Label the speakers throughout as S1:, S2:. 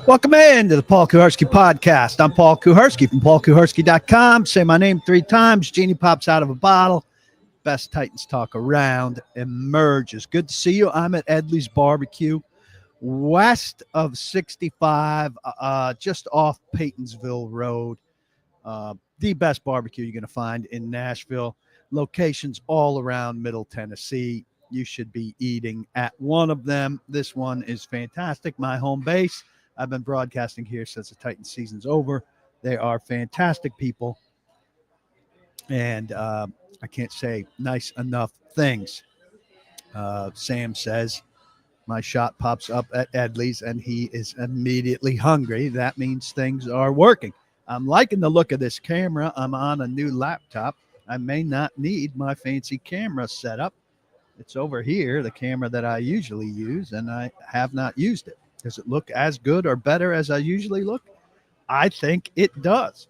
S1: Welcome in to the Paul Kuharsky podcast. I'm Paul Kuharsky from paulkuharsky.com. Say my name 3 times. Genie pops out of a bottle. Best Titans talk around emerges. Good to see you. I'm at EDLEY'S BBQ, west of 65, just off Paytonsville Road. The best barbecue you're going to find in Nashville. Locations all around Middle Tennessee. You should be eating at one of them. This one is fantastic. My home base. I've been broadcasting here since the Titans season's over. They are fantastic people. And I can't say nice enough things. Sam says, my shot pops up at EDLEY'S and he is immediately hungry. That means things are working. I'm liking the look of this camera. I'm on a new laptop. I may not need my fancy camera setup. It's over here, the camera that I usually use, and I have not used it. Does it look as good or better as I usually look? I think it does.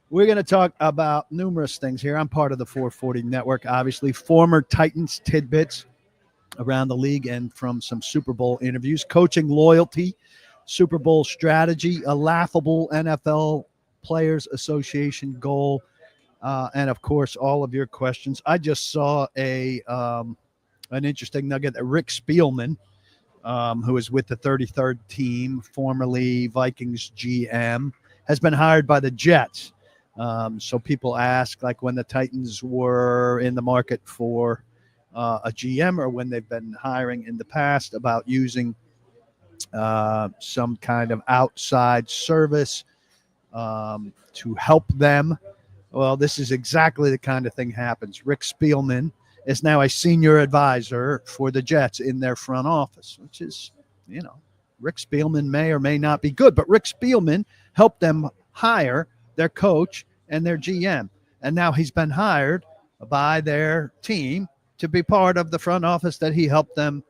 S1: We're going to talk about numerous things here. I'm part of the 440 Network, obviously. Former Titans tidbits around the league and from some Super Bowl interviews. Coaching loyalty, Super Bowl strategy, a laughable NFL Players Association goal, and, of course, all of your questions. I just saw an interesting nugget that Rick Spielman, who is with the 33rd team, formerly Vikings GM, has been hired by the Jets. So people ask, like when the Titans were in the market for a GM or when they've been hiring in the past, about using some kind of outside service to help them. Well, this is exactly the kind of thing happens. Rick Spielman is now a senior advisor for the Jets in their front office, which is, Rick Spielman may or may not be good, but Rick Spielman helped them hire their coach and their GM. And now he's been hired by their team to be part of the front office that he helped them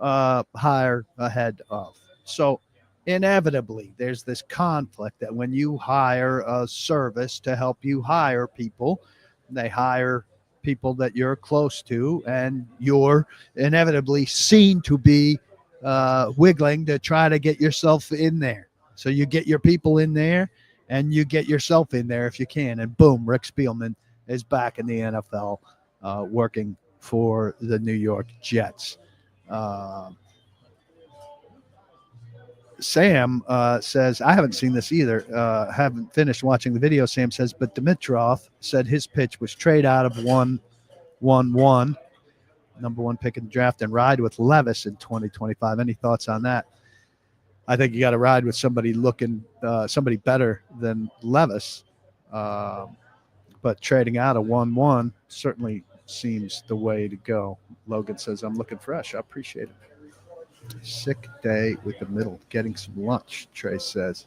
S1: hire ahead of. So inevitably, there's this conflict that when you hire a service to help you hire people, they hire people that you're close to, and you're inevitably seen to be wiggling to try to get yourself in there. So you get your people in there, and you get yourself in there if you can. And boom, Rick Spielman is back in the NFL working for the New York Jets. Sam says, I haven't seen this either. Haven't finished watching the video, Sam says, but Dimitroff said his pitch was trade out of 1-1-1, number 1 pick in the draft, and ride with Levis in 2025. Any thoughts on that? I think you got to ride with somebody somebody better than Levis. But trading out a 1-1 certainly seems the way to go. Logan says, I'm looking fresh. I appreciate it. Sick day with the middle, getting some lunch, Trey says.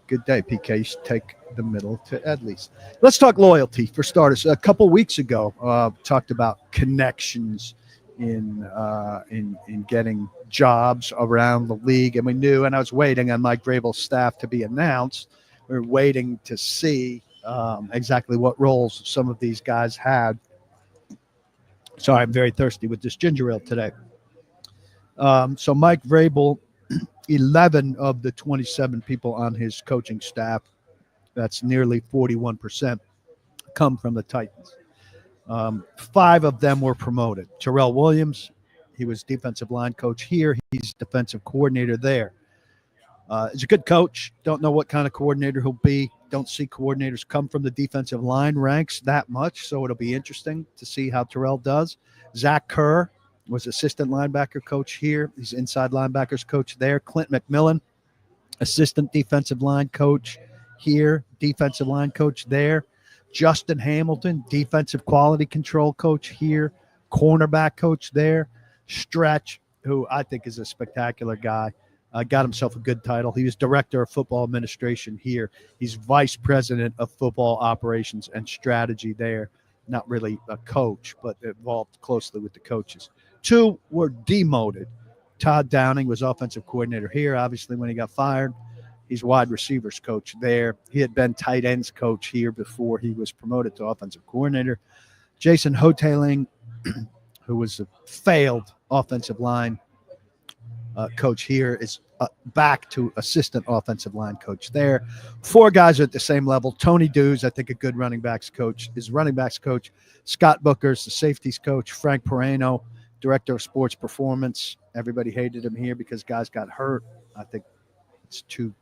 S1: Good day, PK. You should take the middle to EDLEY'S. Let's talk loyalty for starters. A couple weeks ago, talked about connections in getting jobs around the league, and we knew, and I was waiting on Mike Vrabel's staff to be announced. We were waiting to see exactly what roles some of these guys had. Sorry, I'm very thirsty with this ginger ale today. So Mike Vrabel, 11 of the 27 people on his coaching staff, that's nearly 41%, come from the Titans. 5 of them were promoted. Terrell Williams, he was defensive line coach here. He's defensive coordinator there. He's a good coach. Don't know what kind of coordinator he'll be. Don't see coordinators come from the defensive line ranks that much, so it'll be interesting to see how Terrell does. Zach Kerr was assistant linebacker coach here. He's inside linebackers coach there. Clint McMillan, assistant defensive line coach here, defensive line coach there. Justin Hamilton, defensive quality control coach here, cornerback coach there. Stretch, who I think is a spectacular guy, got himself a good title. He was director of football administration here. He's vice president of football operations and strategy there. Not really a coach, but involved closely with the coaches. 2 were demoted. Todd Downing was offensive coordinator here, obviously, when he got fired. He's wide receivers coach there. He had been tight ends coach here before he was promoted to offensive coordinator. Jason Hoteling, who was a failed offensive line coach here, is back to assistant offensive line coach there. 4 guys are at the same level. Tony Dews, I think a good running backs coach, is running backs coach. Scott Booker's the safeties coach. Frank Perrano, director of sports performance. Everybody hated him here because guys got hurt. I think it's too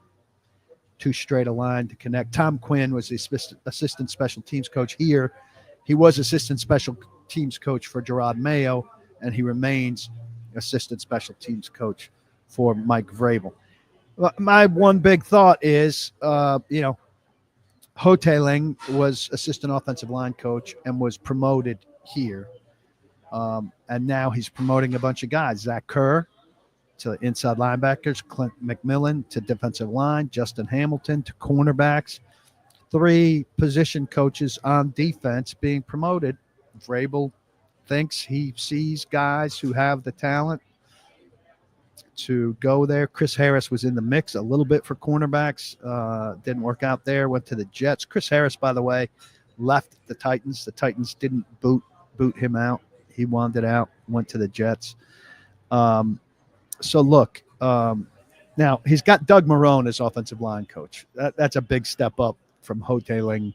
S1: straight a line to connect. Tom Quinn was the assistant special teams coach here. He was assistant special teams coach for Gerard Mayo, and he remains assistant special teams coach for Mike Vrabel. My one big thought is, Hoteling was assistant offensive line coach and was promoted here. And now he's promoting a bunch of guys. Zach Kerr to inside linebackers, Clint McMillan to defensive line, Justin Hamilton to cornerbacks. 3 position coaches on defense being promoted. Vrabel thinks he sees guys who have the talent to go there. Chris Harris was in the mix a little bit for cornerbacks. Didn't work out there. Went to the Jets. Chris Harris, by the way, left the Titans. The Titans didn't boot him out. He wanted out, went to the Jets. So look, now he's got Doug Marrone as offensive line coach. That's a big step up from Hoteling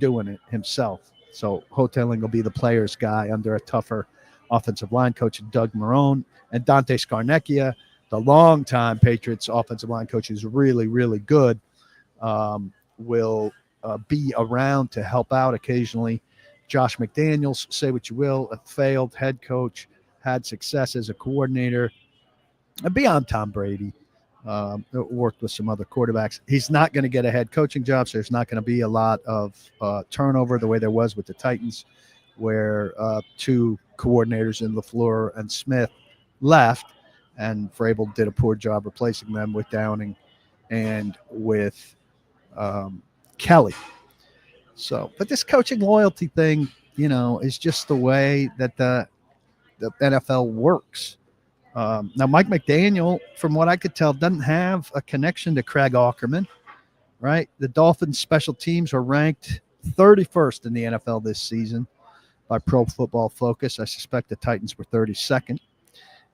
S1: doing it himself. So Hoteling will be the players guy under a tougher offensive line coach, Doug Marrone. And Dante Scarnecchia, the longtime Patriots offensive line coach, is really, really good, will be around to help out occasionally. Josh McDaniels, say what you will, a failed head coach, had success as a coordinator. Beyond Tom Brady, worked with some other quarterbacks. He's not going to get a head coaching job, so there's not going to be a lot of turnover the way there was with the Titans, where 2 coordinators in LaFleur and Smith left, and Vrabel did a poor job replacing them with Downing and with Kelly. So, but this coaching loyalty thing, is just the way that the NFL works. Now, Mike McDaniel, from what I could tell, doesn't have a connection to Craig Aukerman, right? The Dolphins' special teams are ranked 31st in the NFL this season by Pro Football Focus. I suspect the Titans were 32nd.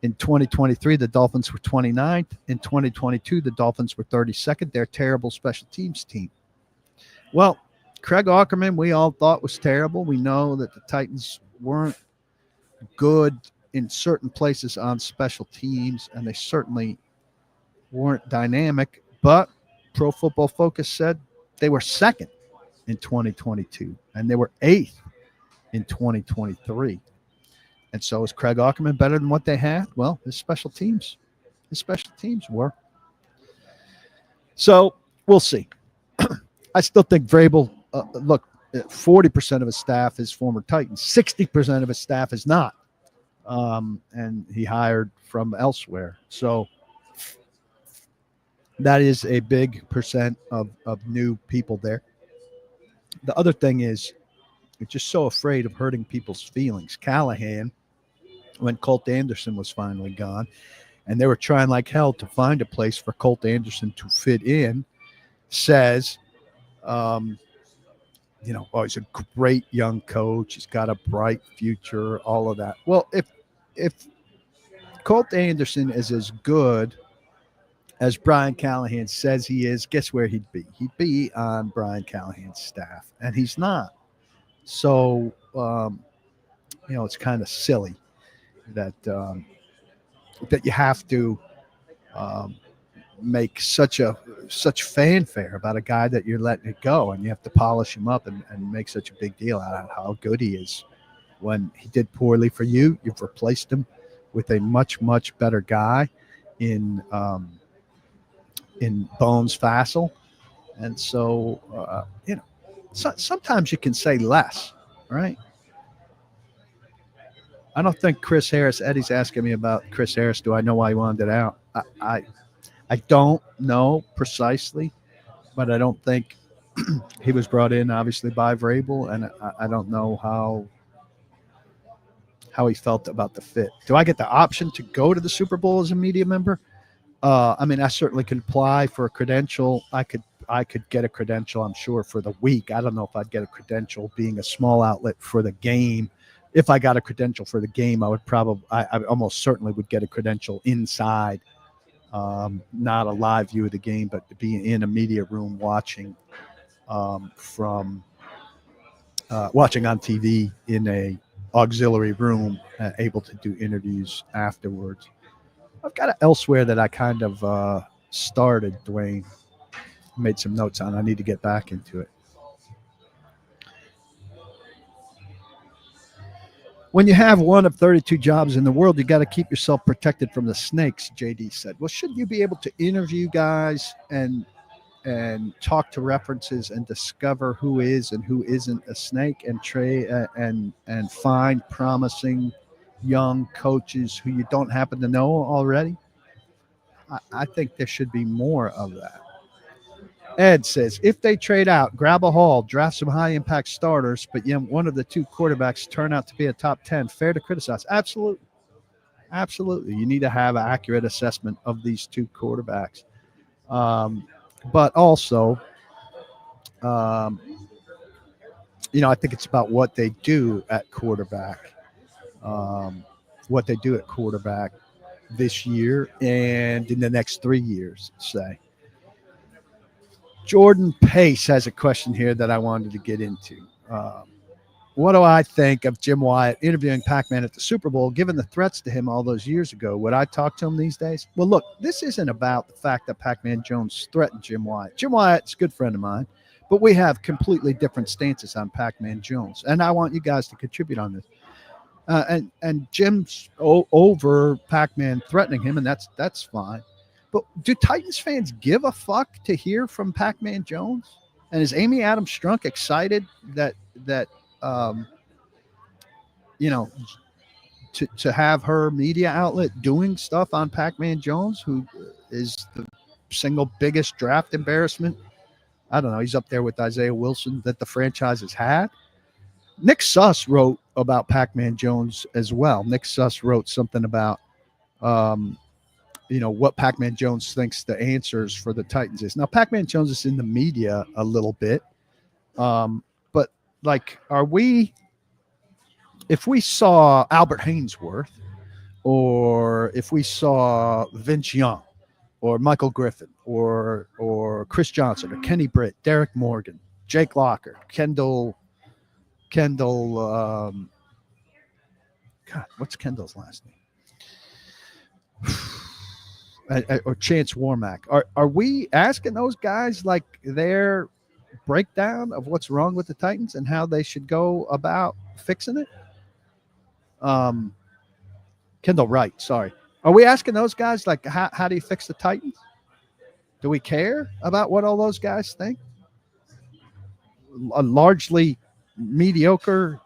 S1: In 2023, the Dolphins were 29th. In 2022, the Dolphins were 32nd. They're a terrible special teams team. Well, Craig Aukerman, we all thought was terrible. We know that the Titans weren't good in certain places on special teams, and they certainly weren't dynamic. But Pro Football Focus said they were 2nd in 2022, and they were 8th in 2023. And so is Craig Aukerman better than what they had? Well, his special teams were. So we'll see. I still think Vrabel, 40% of his staff is former Titans. 60% of his staff is not. And he hired from elsewhere. So that is a big percent of new people there. The other thing is, you're just so afraid of hurting people's feelings. Callahan, when Colt Anderson was finally gone, and they were trying like hell to find a place for Colt Anderson to fit in, says, he's a great young coach. He's got a bright future, all of that. Well, if Colt Anderson is as good as Brian Callahan says he is, guess where he'd be? He'd be on Brian Callahan's staff, and he's not. So, it's kind of silly that you have to make such fanfare about a guy that you're letting it go, and you have to polish him up and make such a big deal out of how good he is. When he did poorly for you, you've replaced him with a much, much better guy in Bones Fassel. And so, sometimes you can say less, right? I don't think Chris Harris, Eddie's asking me about Chris Harris. Do I know why he wanted it out? I don't know precisely, but I don't think he was brought in, obviously, by Vrabel, and I don't know how he felt about the fit. Do I get the option to go to the Super Bowl as a media member? I certainly could apply for a credential. I could get a credential, I'm sure, for the week. I don't know if I'd get a credential being a small outlet for the game. If I got a credential for the game, I almost certainly would get a credential inside not a live view of the game, but to be in a media room watching watching on TV in a auxiliary room, able to do interviews afterwards. I've got it elsewhere that I kind of started, Dwayne. Made some notes on. I need to get back into it. When you have one of 32 jobs in the world, you got to keep yourself protected from the snakes, JD said. Well, shouldn't you be able to interview guys and talk to references and discover who is and who isn't a snake, and and find promising young coaches who you don't happen to know already? I think there should be more of that. Ed says, if they trade out, grab a haul, draft some high-impact starters, but one of the two quarterbacks turn out to be a top 10, fair to criticize? Absolutely. Absolutely. You need to have an accurate assessment of these two quarterbacks. But also, I think it's about what they do at quarterback, this year and in the next 3 years, say. Jordan Pace has a question here that I wanted to get into. What do I think of Jim Wyatt interviewing Pac-Man at the Super Bowl, given the threats to him all those years ago? Would I talk to him these days? Well, look, this isn't about the fact that Pac-Man Jones threatened Jim Wyatt. Jim Wyatt's a good friend of mine, but we have completely different stances on Pac-Man Jones, and I want you guys to contribute on this. And Jim's over Pac-Man threatening him, and that's fine. But do Titans fans give a fuck to hear from Pac-Man Jones? And is Amy Adams Strunk excited that to have her media outlet doing stuff on Pac-Man Jones, who is the single biggest draft embarrassment? I don't know. He's up there with Isaiah Wilson that the franchise has had. Nick Suss wrote about Pac-Man Jones as well. Nick Suss wrote something about what Pac-Man Jones thinks the answers for the Titans is. Now, Pac-Man Jones is in the media a little bit. But like, if we saw Albert Haynesworth, or if we saw Vince Young or Michael Griffin or Chris Johnson or Kenny Britt, Derek Morgan, Jake Locker, Kendall, God, what's Kendall's last name? Or Chance Warmack. Are we asking those guys like their breakdown of what's wrong with the Titans and how they should go about fixing it? Kendall Wright, sorry. Are we asking those guys like how do you fix the Titans? Do we care about what all those guys think? Largely mediocre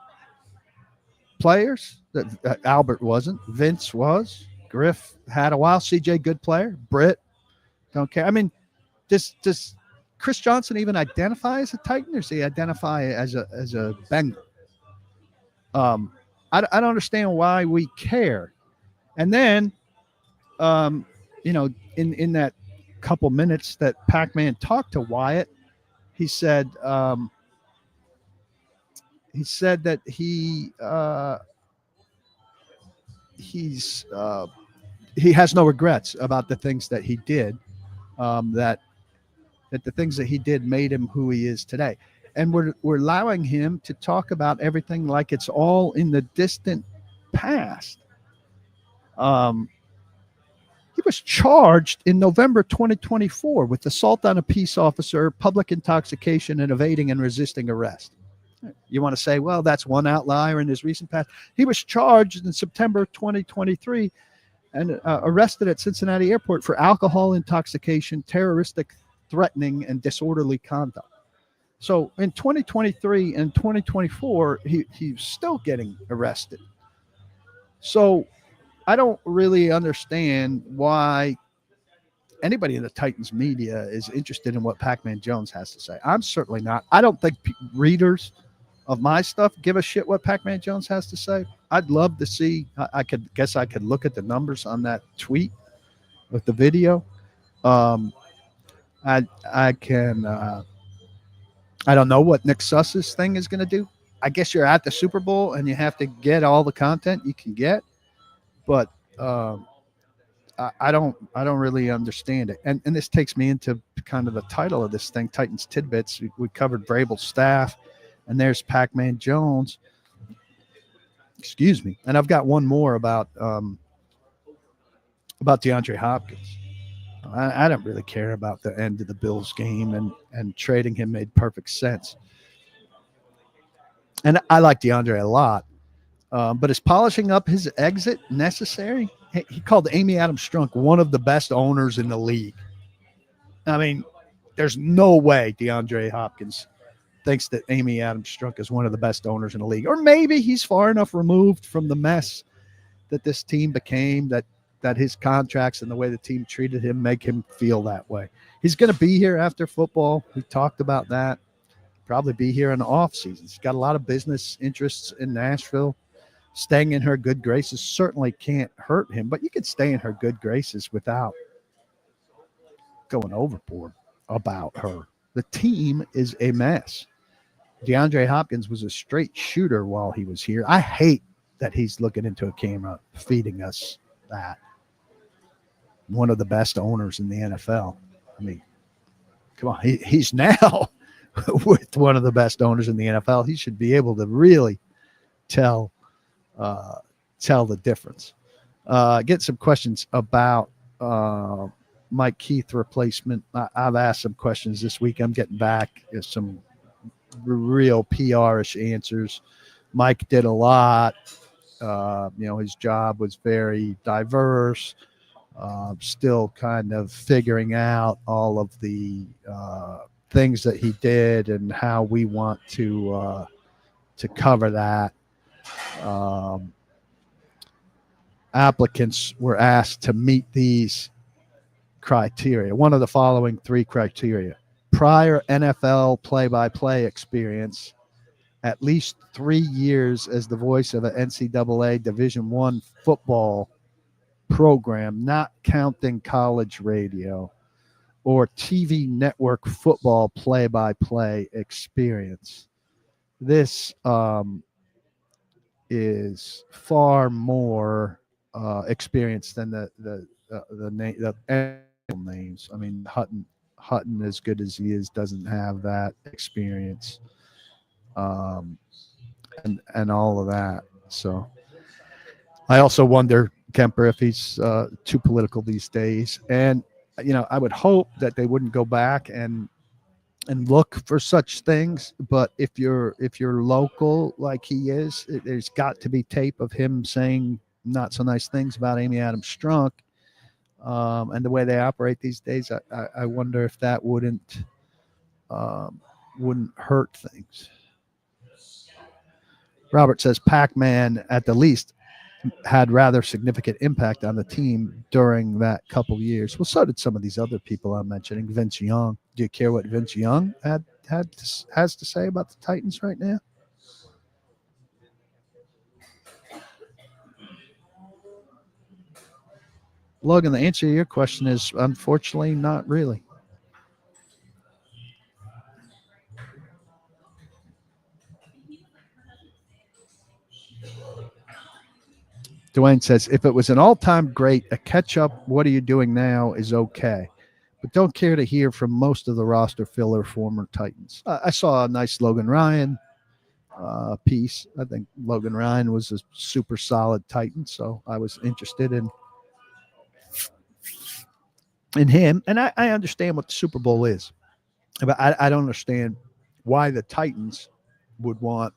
S1: players. That Albert wasn't. Vince was. Griff had a while. CJ, good player. Britt, don't care. I mean, does Chris Johnson even identify as a Titan, or does he identify as a Bengal? I don't understand why we care. And then, in that couple minutes that Pac-Man talked to Wyatt, he said that he has no regrets about the things that he did, that the things that he did made him who he is today. And we're allowing him to talk about everything like it's all in the distant past. He was charged in November 2024 with assault on a peace officer, public intoxication, and evading and resisting arrest. You want to say, well, that's one outlier in his recent past. He was charged in September 2023 and arrested at Cincinnati Airport for alcohol intoxication, terroristic threatening, and disorderly conduct. So in 2023 and 2024, he's still getting arrested. So I don't really understand why anybody in the Titans media is interested in what Pac-Man Jones has to say. I'm certainly not. I don't think readers of my stuff give a shit what Pac-Man Jones has to say. I'd love to see. I could look at the numbers on that tweet with the video. I don't know what Nick Suss's thing is going to do. I guess you're at the Super Bowl and you have to get all the content you can get. But I don't really understand it. And this takes me into kind of the title of this thing, Titans Tidbits. We covered Vrabel's staff, and there's Pac-Man Jones. Excuse me. And I've got one more about DeAndre Hopkins. I don't really care about the end of the Bills game, and trading him made perfect sense. And I like DeAndre a lot. But is polishing up his exit necessary? He called Amy Adams Strunk one of the best owners in the league. I mean, there's no way DeAndre Hopkins thinks that Amy Adams Strunk is one of the best owners in the league. Or maybe he's far enough removed from the mess that this team became that his contracts and the way the team treated him make him feel that way. He's going to be here after football. We talked about that. Probably be here in the off season. He's got a lot of business interests in Nashville. Staying in her good graces certainly can't hurt him, but you can stay in her good graces without going overboard about her. The team is a mess. DeAndre Hopkins was a straight shooter while he was here. I hate that he's looking into a camera feeding us that. One of the best owners in the NFL. I mean, come on, he's now with one of the best owners in the NFL. He should be able to really tell the difference. Get some questions about Mike Keith replacement. I've asked some questions this week. I'm getting back some real PR-ish answers. Mike did a lot. His job was very diverse. Still kind of figuring out all of the things that he did and how we want to cover that. Applicants were asked to meet these criteria. One of the following three criteria: prior NFL play-by-play experience, at least 3 years as the voice of an NCAA Division I football program, not counting college radio, or TV network football play-by-play experience. This is far more experience than the names. I mean, Hutton, as good as he is, doesn't have that experience, and all of that. So I also wonder, Kemper, if he's too political these days. And I would hope that they wouldn't go back and look for such things. But if you're local like he is, there's got to be tape of him saying not so nice things about Amy Adams Strunk, and the way they operate these days. I wonder if that wouldn't hurt things. Robert says Pac-Man at the least had rather significant impact on the team during that couple years. Well, so did some of these other people I'm mentioning. Vince Young. Do you care what Vince Young has to say about the Titans right now? Logan, the answer to your question is unfortunately not really. Dwayne says, if it was an all-time great, a catch-up, what are you doing now is okay. But don't care to hear from most of the roster filler former Titans. I saw a nice Logan Ryan piece. I think Logan Ryan was a super solid Titan, so I was interested in him. And I understand what the Super Bowl is. But I don't understand why the Titans would want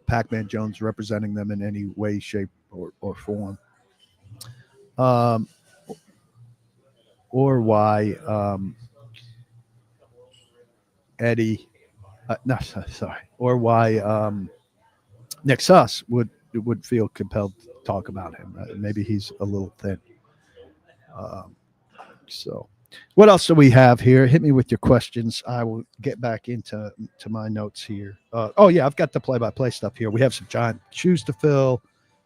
S1: Pac-Man Jones representing them in any way, shape, or form. Or why or why Nick Suss would feel compelled to talk about him. Maybe he's a little thin. So what else do we have here? Hit me with your questions. I will get back into my notes here. I've got the play-by-play stuff here. We have some giant shoes to fill.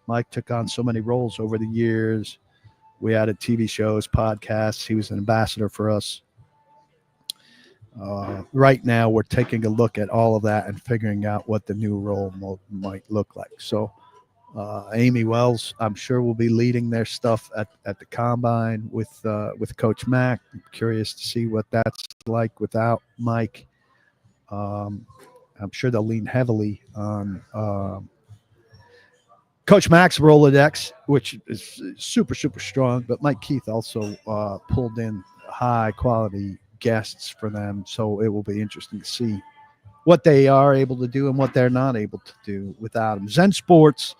S1: Mike took on so many roles over the years. We added TV shows, podcasts. He was an ambassador for us. Right now, we're taking a look at all of that and figuring out what the new role might look like. So Amy Wells, I'm sure, will be leading their stuff at the combine with Coach Mack. I'm curious to see what that's like without Mike. I'm sure they'll lean heavily on Coach Mack's Rolodex, which is super, super strong. But Mike Keith also pulled in high quality guests for them. So it will be interesting to see what they are able to do and what they're not able to do without him. Zen Sports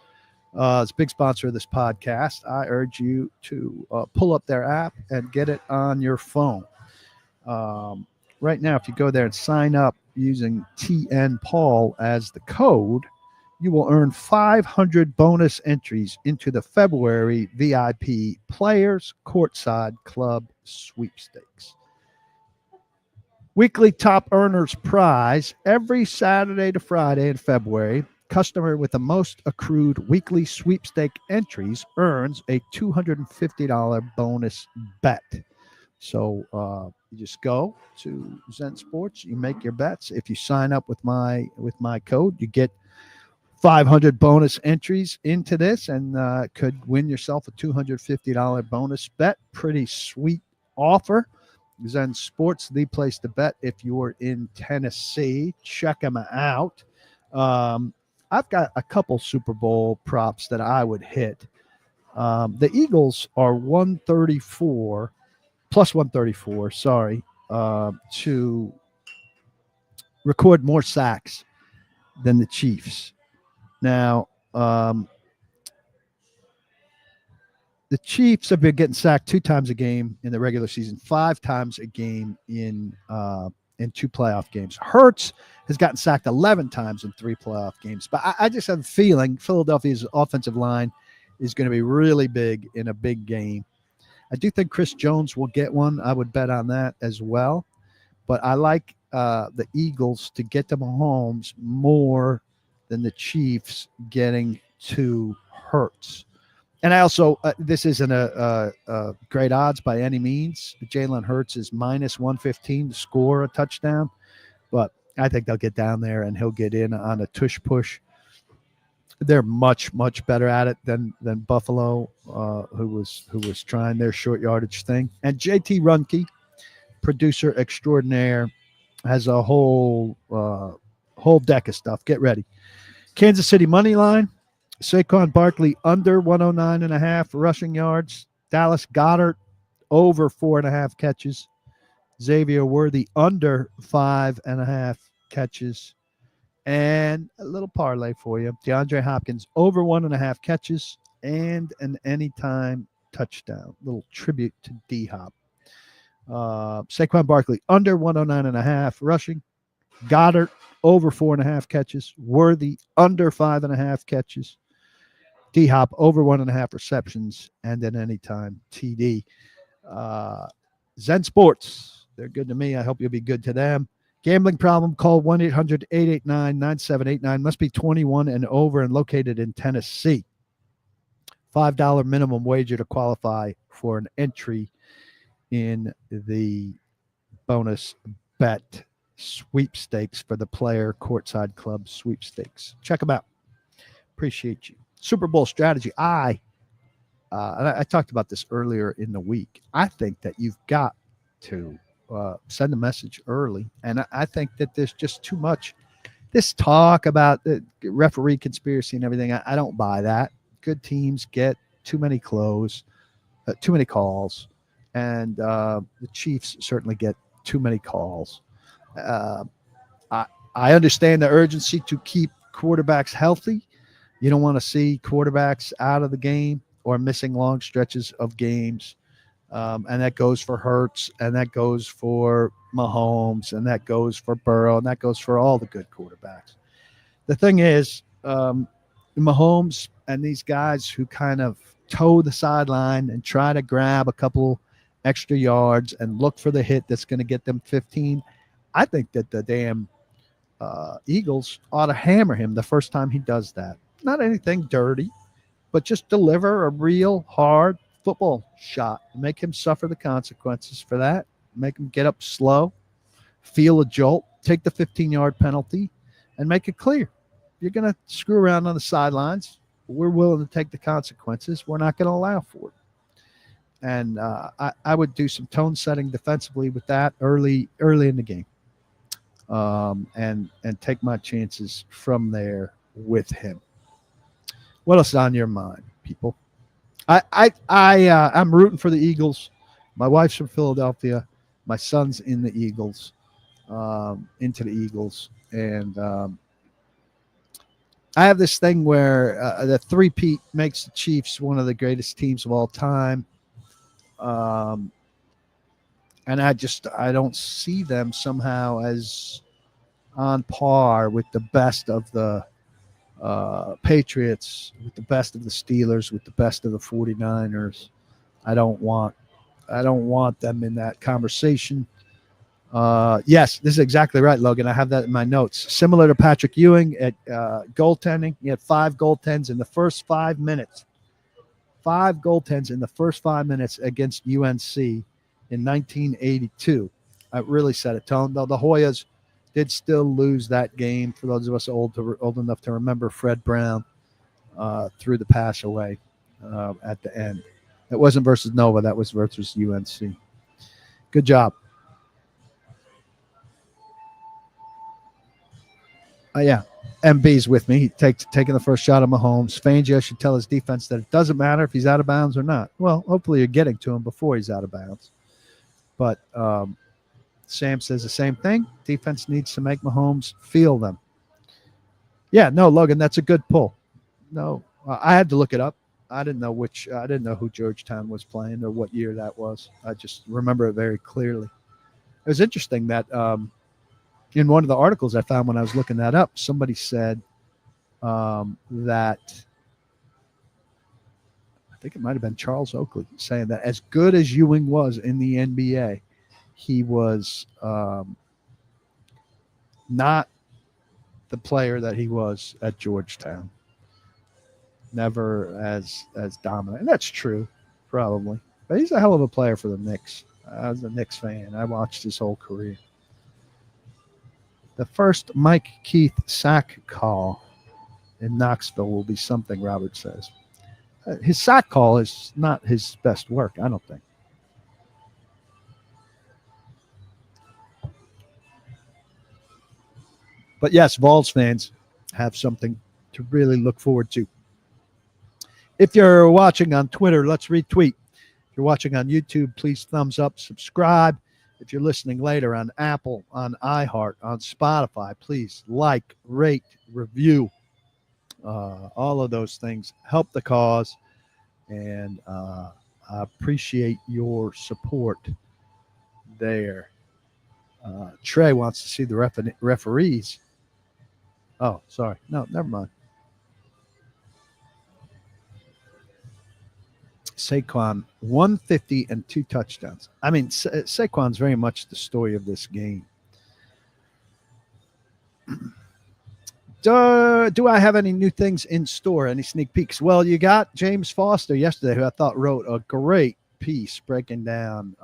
S1: is a big sponsor of this podcast. I urge you to pull up their app and get it on your phone. Right now, if you go there and sign up using TN Paul as the code, you will earn 500 bonus entries into the February VIP Players Courtside Club Sweepstakes. Weekly Top Earners Prize every Saturday to Friday in February. Customer with the most accrued weekly sweepstake entries earns a $250 bonus bet. So you just go to Zen Sports, you make your bets. If you sign up with my code, you get 500 bonus entries into this and could win yourself a $250 bonus bet. Pretty sweet offer. Zen Sports, the place to bet if you're in Tennessee. Check them out. I've got a couple Super Bowl props that I would hit. The Eagles are 134, plus 134, to record more sacks than the Chiefs. Now, the Chiefs have been getting sacked 2 times a game in the regular season, 5 times a game in 2 playoff games. Hurts has gotten sacked 11 times in 3 playoff games. But I just have a feeling Philadelphia's offensive line is going to be really big in a big game. I do think Chris Jones will get one. I would bet on that as well. But I like the Eagles to get to Mahomes more than the Chiefs getting to Hurts. And I also, this isn't a great odds by any means. Jalen Hurts is minus 115 to score a touchdown. But I think they'll get down there and he'll get in on a tush push. They're much, much better at it than Buffalo, who was trying their short yardage thing. And JT Runke, producer extraordinaire, has a whole deck of stuff. Get ready. Kansas City money line. Saquon Barkley under 109.5 rushing yards. Dallas Goedert over 4.5 catches. Xavier Worthy under 5.5 catches. And a little parlay for you. DeAndre Hopkins over 1.5 catches and an anytime touchdown. Little tribute to DHop. Saquon Barkley under 109.5 rushing. Goddard over 4.5 catches. Worthy under 5.5 catches. DHop over 1.5 receptions and an anytime TD. Zen Sports, they're good to me. I hope you'll be good to them. Gambling problem, call 1-800-889-9789. Must be 21 and over and located in Tennessee. $5 minimum wager to qualify for an entry in the bonus bet sweepstakes for the Player Courtside Club sweepstakes. Check them out. Appreciate you. Super Bowl strategy. I talked about this earlier in the week. I think that you've got to send a message early. And I think that there's just too much. This talk about the referee conspiracy and everything, I don't buy that. Good teams get too many calls. And the Chiefs certainly get too many calls. I understand the urgency to keep quarterbacks healthy. You don't want to see quarterbacks out of the game or missing long stretches of games. And that goes for Hurts, and that goes for Mahomes, and that goes for Burrow, and that goes for all the good quarterbacks. The thing is, Mahomes and these guys who kind of toe the sideline and try to grab a couple extra yards and look for the hit that's going to get them 15, I think that the damn Eagles ought to hammer him the first time he does that. Not anything dirty, but just deliver a real hard football shot. Make him suffer the consequences for that. Make him get up slow, feel a jolt, take the 15-yard penalty, and make it clear. You're going to screw around on the sidelines. we're willing to take the consequences. We're not going to allow for it. And I would do some tone setting defensively with that early in the game, and take my chances from there with him. What else is on your mind, people? I'm rooting for the Eagles. My wife's from Philadelphia. My son's in the Eagles, into the Eagles, and I have this thing where the three-peat makes the Chiefs one of the greatest teams of all time. And I don't see them somehow as on par with the best of the Patriots, with the best of the Steelers, with the best of the 49ers. I don't want them in that conversation. Yes, this is exactly right, Logan. I have that in my notes. Similar to Patrick Ewing at goaltending, he had 5 goaltends in the first 5 minutes. 5 goaltends in the first 5 minutes against UNC in 1982. It really set a tone. Though the Hoyas did still lose that game. For those of us old enough to remember, Fred Brown threw the pass away at the end. It wasn't versus Nova. That was versus UNC. Good job. Yeah. MB's with me. He taking the first shot of Mahomes. Fangio should tell his defense that it doesn't matter if he's out of bounds or not. Well, hopefully you're getting to him before he's out of bounds. But Sam says the same thing. Defense needs to make Mahomes feel them. Yeah, no, Logan, that's a good pull. No, I had to look it up. I didn't know who Georgetown was playing or what year that was. I just remember it very clearly. It was interesting that in one of the articles I found when I was looking that up, somebody said that I think it might have been Charles Oakley saying that as good as Ewing was in the NBA, he was not the player that he was at Georgetown. Never as dominant. And that's true, probably. But he's a hell of a player for the Knicks. I was a Knicks fan. I watched his whole career. The first Mike Keith sack call in Knoxville will be something, Robert says. His sack call is not his best work, I don't think. But yes, Vols fans have something to really look forward to. If you're watching on Twitter, let's retweet. If you're watching on YouTube, please thumbs up, subscribe. If you're listening later on Apple, on iHeart, on Spotify, please like, rate, review. All of those things help the cause, and I appreciate your support there. Trey wants to see the referees. Oh, sorry. No, never mind. Saquon, 150 and 2 touchdowns. I mean, Saquon's very much the story of this game. Do I have any new things in store? Any sneak peeks? Well, you got James Foster yesterday, who I thought wrote a great piece breaking down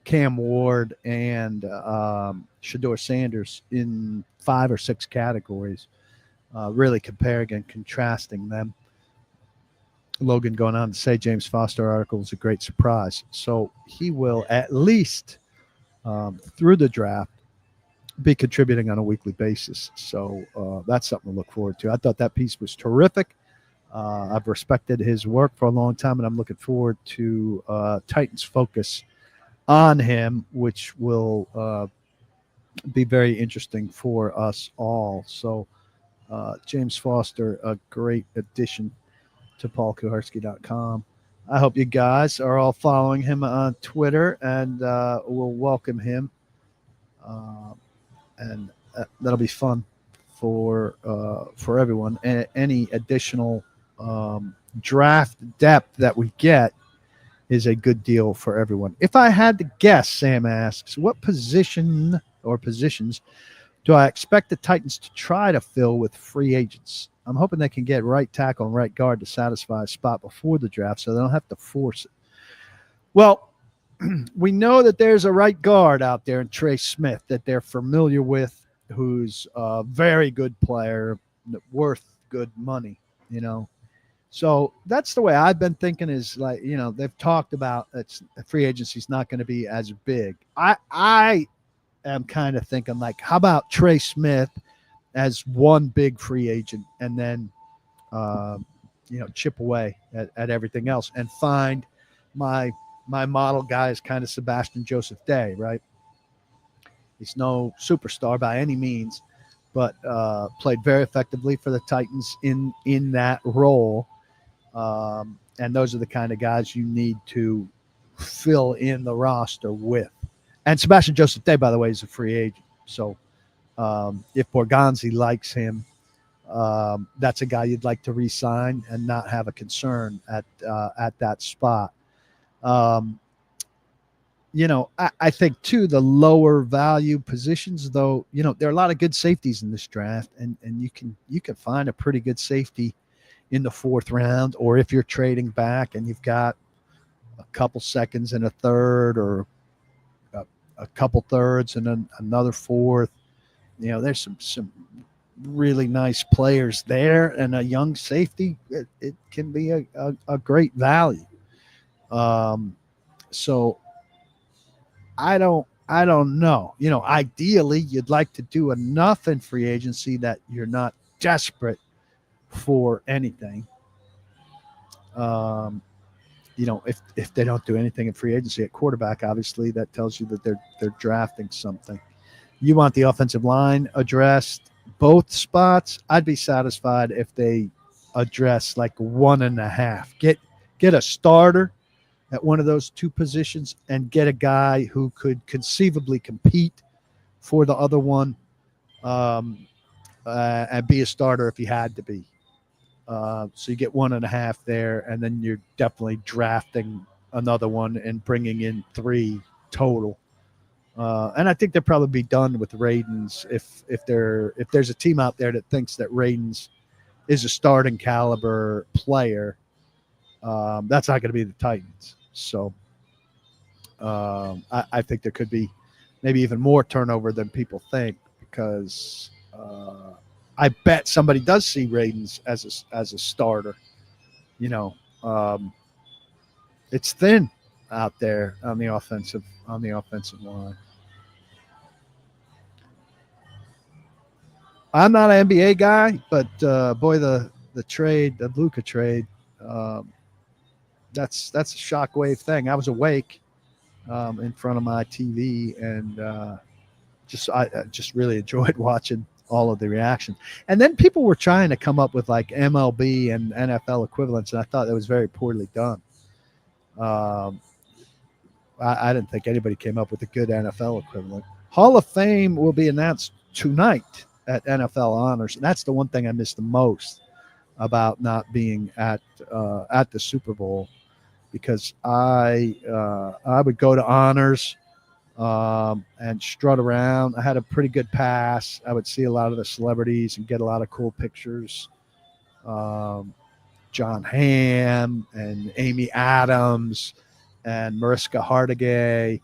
S1: Cam Ward and Shedeur Sanders in 5 or 6 categories, really comparing and contrasting them. Logan going on to say James Foster article was a great surprise. So he will at least through the draft be contributing on a weekly basis. So that's something to look forward to. I thought that piece was terrific. I've respected his work for a long time, and I'm looking forward to Titans' focus on him, which will be very interesting for us all. So James Foster, a great addition to paulkuharsky.com. I hope you guys are all following him on Twitter, and we'll welcome him. And that'll be fun for everyone. Any additional draft depth that we get is a good deal for everyone. If I had to guess, Sam asks, what position or positions do I expect the Titans to try to fill with free agents? I'm hoping they can get right tackle and right guard to satisfy a spot before the draft so they don't have to force it. Well, we know that there's a right guard out there in Trey Smith that they're familiar with, who's a very good player, worth good money. you know. So that's the way I've been thinking is like, they've talked about it's free agency is not going to be as big. I am kind of thinking like, how about Trey Smith as one big free agent and then, chip away at everything else and find my model guy is kind of Sebastian Joseph Day, right? He's no superstar by any means, but played very effectively for the Titans in that role. And those are the kind of guys you need to fill in the roster with. And Sebastian Joseph Day, by the way, is a free agent. So if Borgonzi likes him, that's a guy you'd like to re-sign and not have a concern at that spot. I think too the lower value positions, though, there are a lot of good safeties in this draft, and you can find a pretty good safety in the 4th round, or if you're trading back and you've got a couple seconds and a third, or a couple thirds and then another 4th, there's some really nice players there, and a young safety, it can be a great value. So I don't know. Ideally, you'd like to do enough in free agency that you're not desperate for anything. If they don't do anything in free agency at quarterback, obviously that tells you that they're drafting something. You want the offensive line addressed, both spots. I'd be satisfied if they address like 1.5. Get a starter at one of those 2 positions and get a guy who could conceivably compete for the other one, and be a starter if he had to be. So you get 1.5 there, and then you're definitely drafting another one and bringing in 3 total. And I think they'll probably be done with Radens if there's a team out there that thinks that Radens is a starting caliber player. That's not going to be the Titans. So I think there could be maybe even more turnover than people think, because I bet somebody does see Radens as a starter. It's thin out there on the offensive line. I'm not an NBA guy, but boy, the Luka trade, that's a shockwave thing. I was awake in front of my TV, and I just really enjoyed watching all of the reaction. And then people were trying to come up with like MLB and NFL equivalents, and I thought that was very poorly done. I didn't think anybody came up with a good NFL equivalent. Hall of Fame will be announced tonight at NFL Honors, and that's the one thing I miss the most about not being at the Super Bowl, because I would go to Honors and strut around. I had a pretty good pass. I would see a lot of the celebrities and get a lot of cool pictures. John Hamm and Amy Adams and Mariska Hargitay,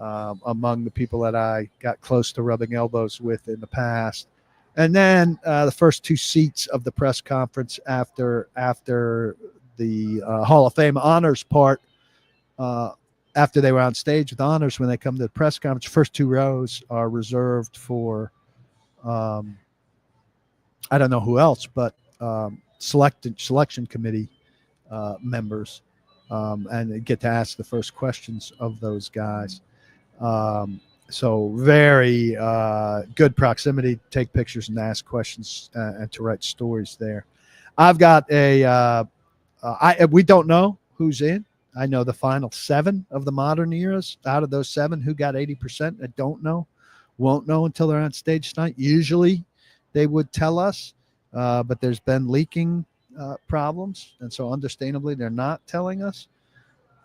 S1: among the people that I got close to rubbing elbows with in the past. And then the first 2 seats of the press conference after the Hall of Fame honors part, after they were on stage with honors, when they come to the press conference, first 2 rows are reserved for, I don't know who else, but selection committee members, and they get to ask the first questions of those guys. So very good proximity to take pictures and ask questions and to write stories there. I've got we don't know who's in. I know the final 7 of the modern eras. Out of those 7, who got 80%? I don't know. Won't know until they're on stage tonight. Usually they would tell us, but there's been leaking problems, and so understandably they're not telling us.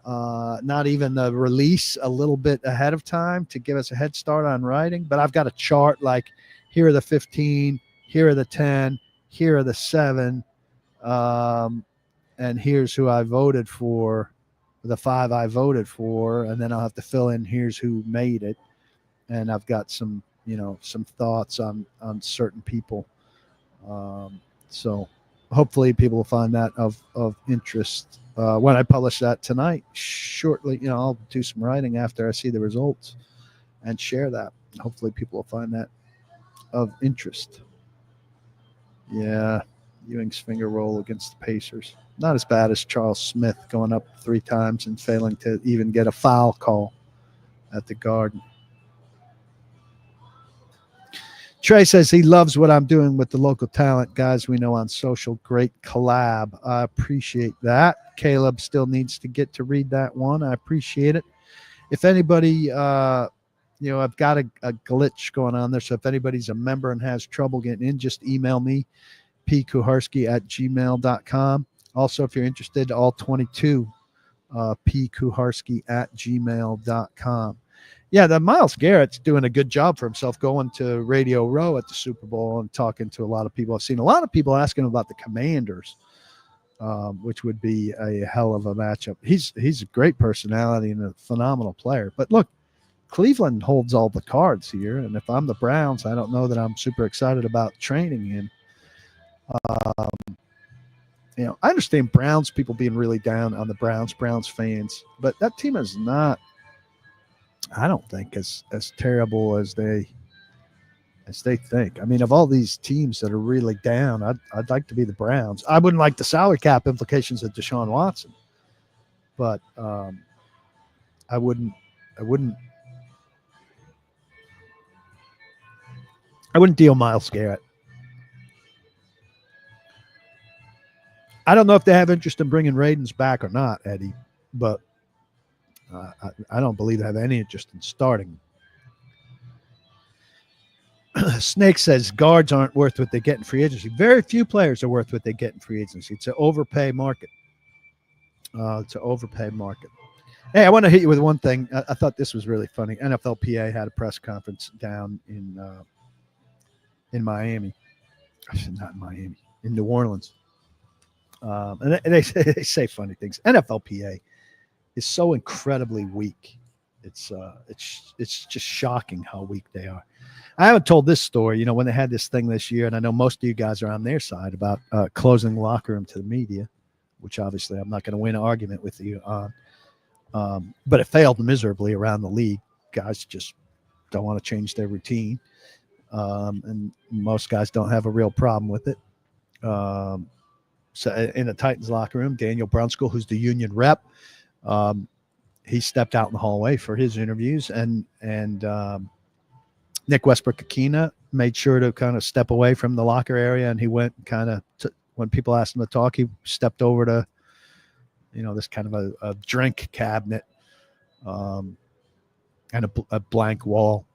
S1: Not even the release a little bit ahead of time to give us a head start on writing. But I've got a chart like, here are the 15, here are the 10, here are the 7, and here's who I voted for, the 5 I voted for, and then I'll have to fill in here's who made it. And I've got some thoughts on certain people. So hopefully people will find that of interest when I publish that tonight. Shortly, I'll do some writing after I see the results and share that. Hopefully people will find that of interest. Yeah, Ewing's finger roll against the Pacers. Not as bad as Charles Smith going up 3 times and failing to even get a foul call at the Garden. Trey says he loves what I'm doing with the local talent guys we know on social. Great collab. I appreciate that. Caleb still needs to get to read that one. I appreciate it. If anybody, I've got a glitch going on there. So if anybody's a member and has trouble getting in, just email me, pkuharsky@gmail.com. Also, if you're interested, all 22, pkuharsky@gmail.com. Yeah, the Myles Garrett's doing a good job for himself going to Radio Row at the Super Bowl and talking to a lot of people. I've seen a lot of people asking about the Commanders, which would be a hell of a matchup. He's a great personality and a phenomenal player. But look, Cleveland holds all the cards here, and if I'm the Browns, I don't know that I'm super excited about training him. I understand Browns people being really down on the Browns fans, but that team is not, I don't think, as terrible as they think. I mean, of all these teams that are really down, I'd like to be the Browns. I wouldn't like the salary cap implications of Deshaun Watson, but I wouldn't deal Myles Garrett. I don't know if they have interest in bringing Radens back or not, Eddie, but I don't believe they have any interest in starting. Snake says guards aren't worth what they get in free agency. Very few players are worth what they get in free agency. It's an overpay market. Hey, I want to hit you with one thing. I thought this was really funny. NFLPA had a press conference down in Miami. Not in Miami, in New Orleans. And they say funny things. NFLPA is so incredibly weak. It's just shocking how weak they are. I haven't told this story, when they had this thing this year, and I know most of you guys are on their side about closing the locker room to the media, which obviously I'm not going to win an argument with you on. But it failed miserably around the league. Guys just don't want to change their routine. And most guys don't have a real problem with it. So in the Titans locker room, Daniel Brunskill, who's the union rep, he stepped out in the hallway for his interviews, and Nick Westbrook-Akina made sure to kind of step away from the locker area, and he went kind of when people asked him to talk, he stepped over to, this kind of a drink cabinet and a blank wall.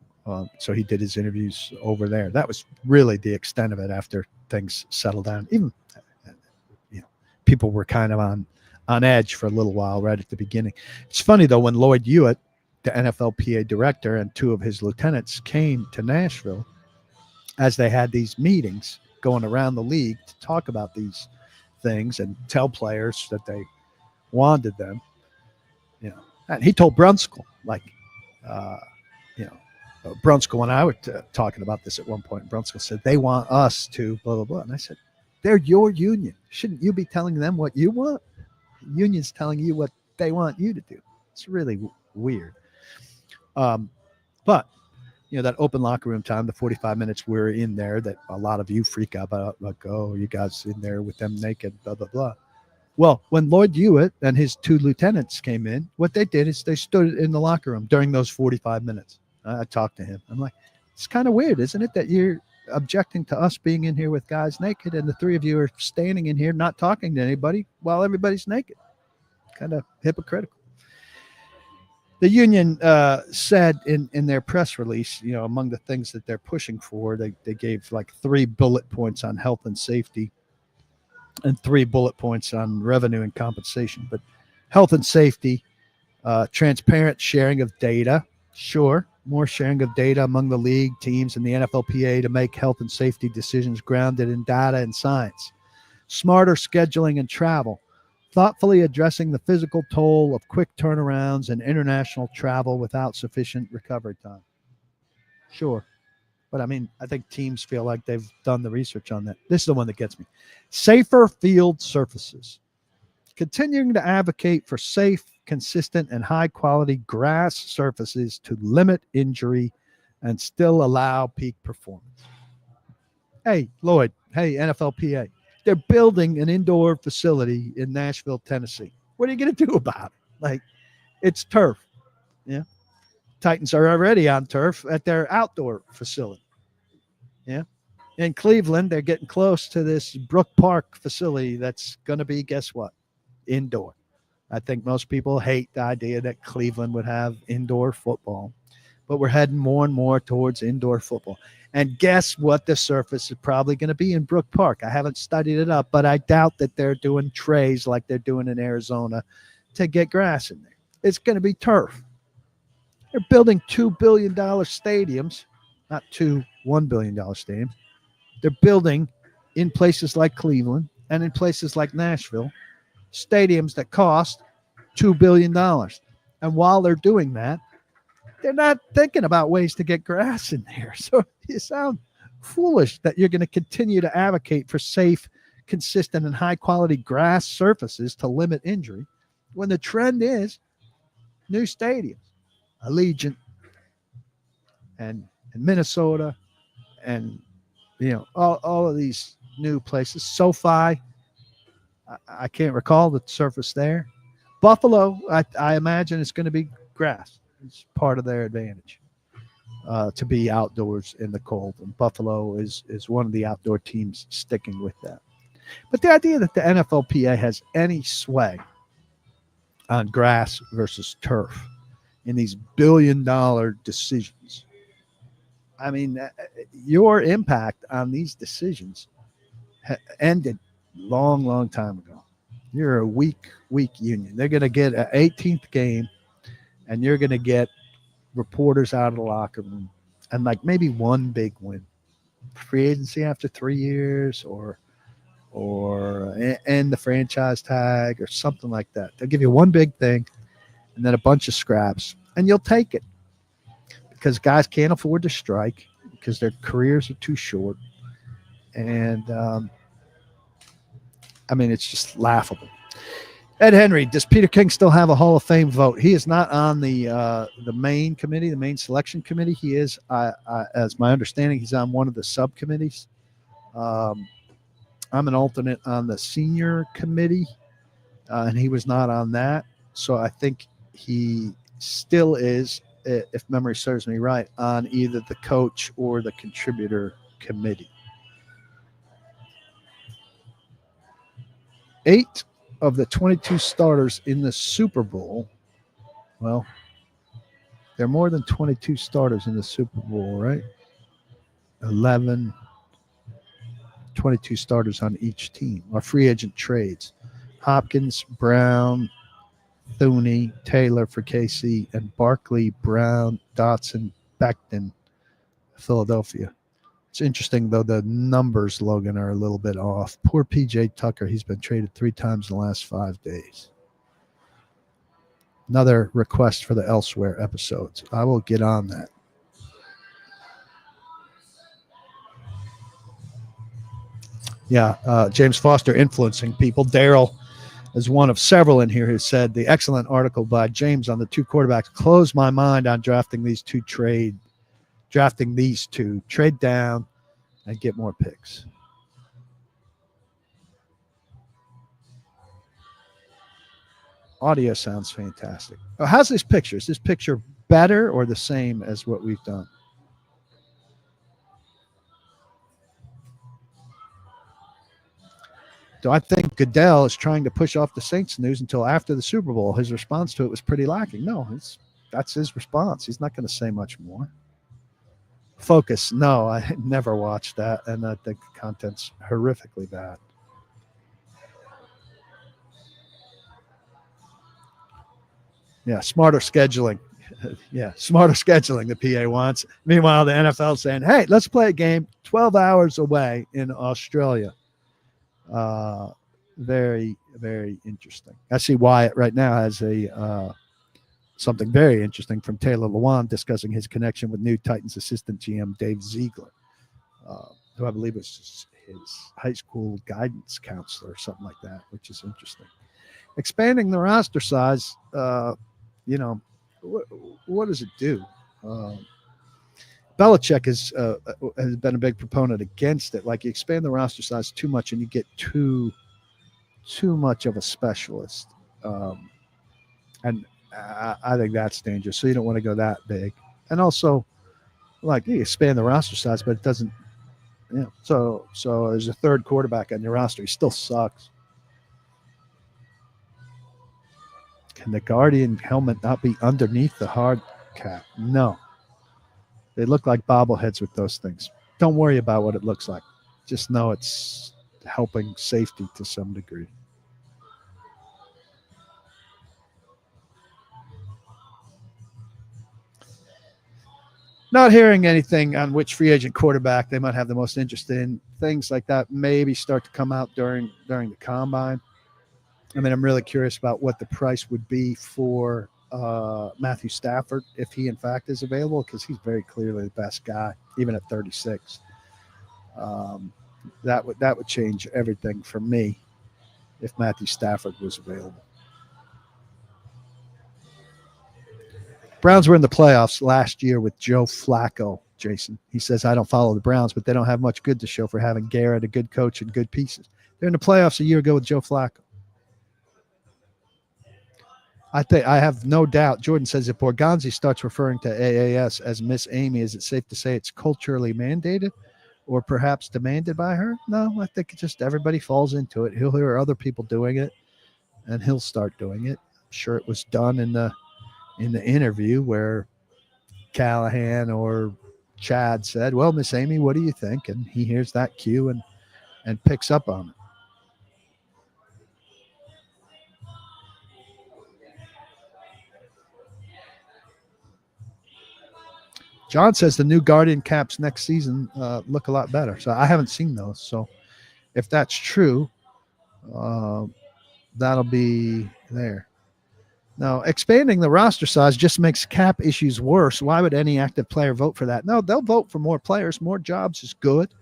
S1: So he did his interviews over there. That was really the extent of it after things settled down. Even, people were kind of on edge for a little while right at the beginning. It's funny, though, when Lloyd Hewitt, the NFLPA director, and 2 of his lieutenants came to Nashville as they had these meetings going around the league to talk about these things and tell players that they wanted them, and he told Brunskill, Brunskill and I were talking about this at one point. Brunskill said, they want us to blah, blah, blah. And I said, they're your union. Shouldn't you be telling them what you want? The union's telling you what they want you to do. It's really weird. But, that open locker room time, the 45 minutes we're in there that a lot of you freak out about, like, oh, you guys in there with them naked, blah, blah, blah. Well, when Lloyd Hewitt and his 2 lieutenants came in, what they did is they stood in the locker room during those 45 minutes. I talked to him. I'm like, it's kind of weird, isn't it, that you're objecting to us being in here with guys naked, and the 3 of you are standing in here not talking to anybody while everybody's naked? Kind of hypocritical. The union said in their press release, among the things that they're pushing for, they gave like 3 bullet points on health and safety and 3 bullet points on revenue and compensation. But health and safety, transparent sharing of data, sure, more sharing of data among the league, teams, and the NFLPA to make health and safety decisions grounded in data and science. Smarter scheduling and travel, thoughtfully addressing the physical toll of quick turnarounds and international travel without sufficient recovery time. Sure. But I mean, I think teams feel like they've done the research on that. This is the one that gets me. Safer field surfaces. Continuing to advocate for safe, consistent, and high-quality grass surfaces to limit injury and still allow peak performance. Hey, Lloyd. Hey, NFLPA. They're building an indoor facility in Nashville, Tennessee. What are you going to do about it? Like, it's turf. Yeah. Titans are already on turf at their outdoor facility. Yeah. In Cleveland, they're getting close to this Brook Park facility that's going to be, guess what? Indoor. I think most people hate the idea that Cleveland would have indoor football, but we're heading more and more towards indoor football. And guess what the surface is probably going to be in Brook Park? I haven't studied it up, but I doubt that they're doing trays like they're doing in Arizona to get grass in there. It's going to be turf. They're building $2 billion stadiums, not two $1 billion stadiums. They're building in places like Cleveland and in places like Nashville stadiums that cost $2 billion. And while they're doing that, they're not thinking about ways to get grass in there. So you sound foolish that you're going to continue to advocate for safe, consistent, and high-quality grass surfaces to limit injury when the trend is new stadiums. Allegiant and Minnesota and, all of these new places. SoFi, I can't recall the surface there. Buffalo, I imagine it's going to be grass. It's part of their advantage to be outdoors in the cold. And Buffalo is one of the outdoor teams sticking with that. But the idea that the NFLPA has any sway on grass versus turf in these billion-dollar decisions, I mean, your impact on these decisions ended long, long time ago. You're a weak union. They're going to get an 18th game, and you're going to get reporters out of the locker room and like maybe one big win. Free agency after 3 years or end the franchise tag or something like that. They'll give you one big thing and then a bunch of scraps, and you'll take it because guys can't afford to strike because their careers are too short. And, I mean, it's just laughable. Ed Henry, does Peter King still have a Hall of Fame vote? He is not on the main committee, the main selection committee. He is, as my understanding, he's on one of the subcommittees. I'm an alternate on the senior committee, and he was not on that. So I think he still is, if memory serves me right, on either the coach or the contributor committee. 8 of the 22 starters in the Super Bowl, well, there are more than 22 starters in the Super Bowl, right? 11, 22 starters on each team are free agent trades. Hopkins, Brown, Thuney, Taylor for KC, and Barkley, Brown, Dotson, Becton, Philadelphia. It's interesting, though, the numbers, Logan, are a little bit off. Poor P.J. Tucker. He's been traded 3 times in the last 5 days. Another request for the Elsewhere episodes. I will get on that. Yeah, James Foster influencing people. Daryl is one of several in here who said the excellent article by James on the 2 quarterbacks closed my mind on drafting these two, trade down and get more picks. Audio sounds fantastic. Oh, how's this picture? Is this picture better or the same as what we've done? Do I think Goodell is trying to push off the Saints news until after the Super Bowl? His response to it was pretty lacking. No, that's his response. He's not going to say much more. Focus. No, I never watched that, and I think the content's horrifically bad. Yeah, smarter scheduling. Yeah, smarter scheduling the PA wants. Meanwhile, the NFL saying, hey, let's play a game 12 hours away in Australia. Very, very interesting. I see Wyatt right now has a Something very interesting from Taylor Lewan discussing his connection with new Titans assistant GM Dave Ziegler, who I believe was his high school guidance counselor or something like that, which is interesting. Expanding the roster size, you know, what does it do? Belichick has been a big proponent against it. Like, you expand the roster size too much and you get too much of a specialist. And I think that's dangerous. So you don't want to go that big. And also, like, you expand the roster size, but it doesn't, you know, so there's a third quarterback on your roster. He still sucks. Can the Guardian helmet not be underneath the hard cap? No. They look like bobbleheads with those things. Don't worry about what it looks like. Just know it's helping safety to some degree. Not hearing anything on which free agent quarterback they might have the most interest in. Things like that maybe start to come out during the combine. I mean, I'm really curious about what the price would be for Matthew Stafford if he in fact is available, because he's very clearly the best guy, even at 36. That would change everything for me if Matthew Stafford was available. Browns were in the playoffs last year with Joe Flacco, Jason. He says, I don't follow the Browns, but they don't have much good to show for having Garrett, a good coach, and good pieces. They're in the playoffs a year ago with Joe Flacco. I have no doubt. Jordan says, if Borgonzi starts referring to AAS as Miss Amy, is it safe to say it's culturally mandated or perhaps demanded by her? No, I think it's just everybody falls into it. He'll hear other people doing it, and he'll start doing it. I'm sure it was done in the interview where Callahan or Chad said, well, Miss Amy, what do you think? And he hears that cue and picks up on it. John says the new Guardian caps next season look a lot better. So I haven't seen those. So if that's true, that'll be there. Now, expanding the roster size just makes cap issues worse. Why would any active player vote for that? No, they'll vote for more players. More jobs is good.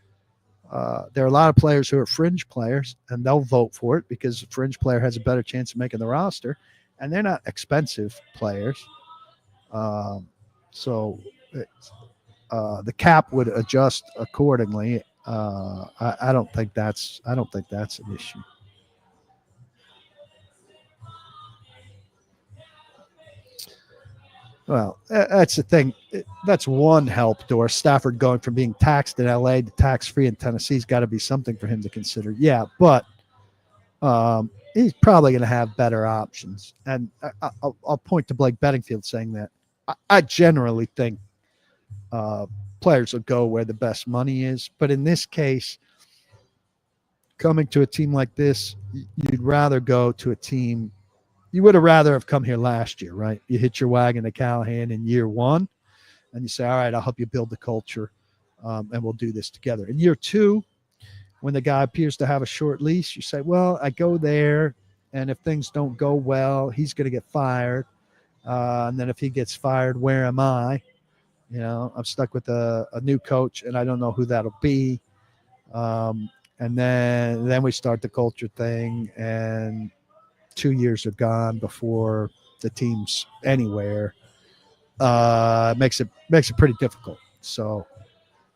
S1: There are a lot of players who are fringe players, and they'll vote for it because a fringe player has a better chance of making the roster, and they're not expensive players. So the cap would adjust accordingly. I don't think that's an issue. Well, that's the thing. That's one help door. Stafford going from being taxed in LA to tax-free in Tennessee's got to be something for him to consider. Yeah, but he's probably going to have better options. And I'll point to Blake Bedingfield saying that. I generally think players will go where the best money is. But in this case, coming to a team like this, you'd rather go to a team. You would have rather have come here last year, right? You hit your wagon to Callahan in year one, and you say, all right, I'll help you build the culture, and we'll do this together. In year two, when the guy appears to have a short leash, you say, well, I go there, and if things don't go well, he's going to get fired. And then if he gets fired, where am I? You know, I'm stuck with a new coach, and I don't know who that'll be. And then we start the culture thing, and 2 years are gone before the team's anywhere. Makes it pretty difficult. So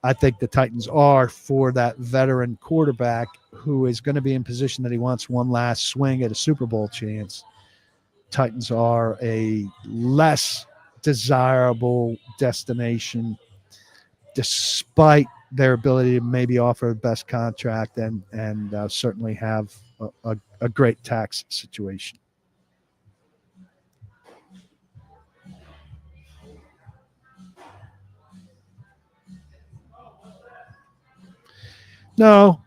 S1: I think the Titans are for that veteran quarterback who is going to be in position that he wants one last swing at a Super Bowl chance. Titans are a less desirable destination, despite their ability to maybe offer the best contract and certainly have a great tax situation. No,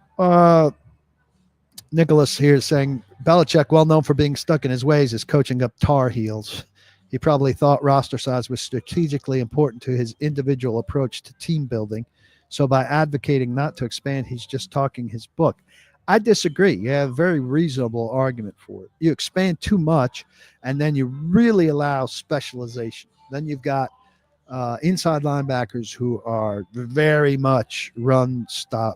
S1: Nicholas here is saying Belichick, well known for being stuck in his ways, is coaching up Tar Heels. He probably thought roster size was strategically important to his individual approach to team building. So by advocating not to expand, he's just talking his book. I disagree. You have a very reasonable argument for it. You expand too much, and then you really allow specialization. Then you've got inside linebackers who are very much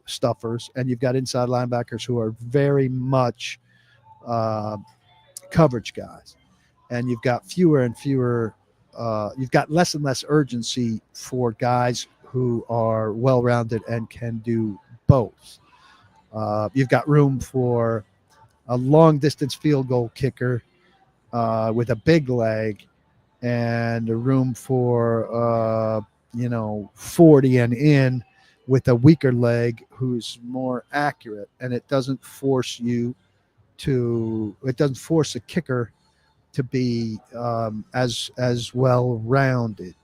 S1: stuffers, and you've got inside linebackers who are very much uh, coverage guys. And you've got fewer and fewer, you've got less and less urgency for guys who are well rounded and can do both. You've got room for a long distance field goal kicker with a big leg, and a room for 40 and in with a weaker leg who's more accurate, and it doesn't force a kicker to be as well rounded,